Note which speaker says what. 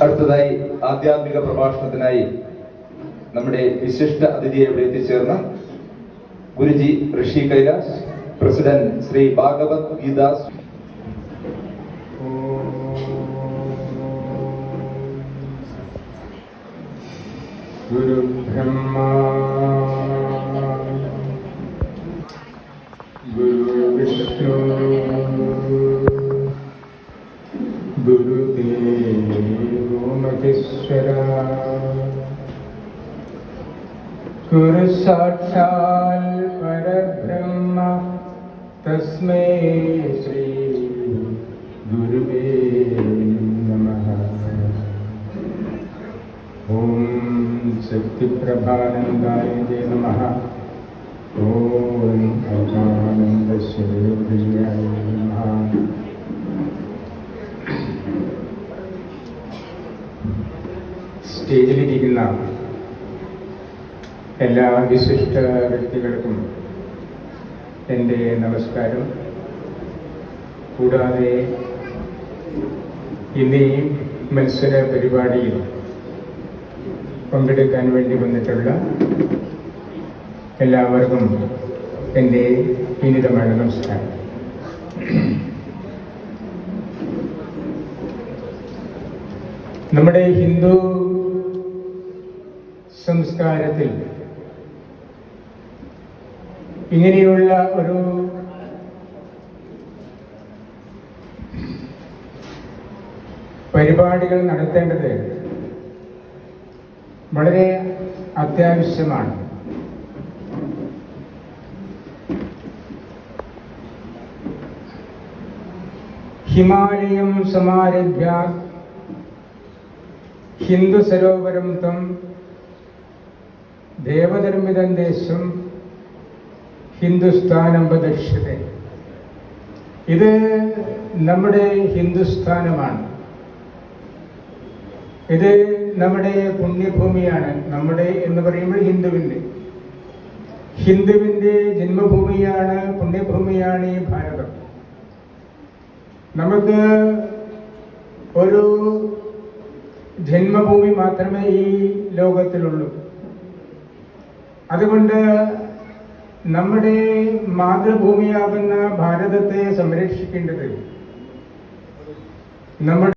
Speaker 1: അടുത്തതായി ആധ്യാത്മിക പ്രഭാഷണത്തിനായി നമ്മുടെ വിശിഷ്ട അതിഥിയെ ഇവിടെ എത്തിച്ചേർന്ന ഗുരുജി ഋഷി കൈലാസ് പ്രസിഡന്റ് ശ്രീ ഭാഗവത് ഗീദാസ്.
Speaker 2: ഗുരു ബ്രഹ്മ ഗുരു വിഷ്ണു ഗുരുദേവോ മഹേശ്വര ഗുരു സാക്ഷാൽ പരബ്രഹ്മ തസ്മൈ ശ്രീ ഗുരുവേ നമഃ. ഓം ശക്തി പ്രഭാനന്ദായ നമഃ. ഓം അജാനന്ദ ശരീരായ നമഃ. സ്റ്റേജിലിരിക്കുന്ന എല്ലാ വിശിഷ്ട വ്യക്തികൾക്കും എൻ്റെ നമസ്കാരം. കൂടാതെ ഇന്ന് ഈ മത്സര പരിപാടിയിൽ പങ്കെടുക്കാൻ വേണ്ടി വന്നിട്ടുള്ള എല്ലാവർക്കും എൻ്റെ വിനീതമായ നമസ്കാരം. നമ്മുടെ ഹിന്ദു സംസ്കാരത്തിൽ ഇങ്ങനെയുള്ള ഒരു പരിപാടികൾ നടത്തേണ്ടത് വളരെ അത്യാവശ്യമാണ്. ഹിമാലയം സമാരഭ്യ ഹിന്ദു സരോവരം തം ദേവനിർമ്മിതം ദേശം ഹിന്ദുസ്ഥാനം പ്രദക്ഷ്യത്തെ. ഇത് നമ്മുടെ ഹിന്ദുസ്ഥാനമാണ്. ഇത് നമ്മുടെ പുണ്യഭൂമിയാണ്. നമ്മുടെ എന്ന് പറയുമ്പോൾ ഹിന്ദുവിൻ്റെ ജന്മഭൂമിയാണ്, പുണ്യഭൂമിയാണ് ഈ ഭാരതം. നമുക്ക് ഒരു ജന്മഭൂമി മാത്രമേ ഈ ലോകത്തിലുള്ളൂ. അതുകൊണ്ട് നമ്മുടെ മാതൃഭൂമിയാകുന്ന ഭാരതത്തെ സംരക്ഷിക്കേണ്ടത് നമ്മുടെ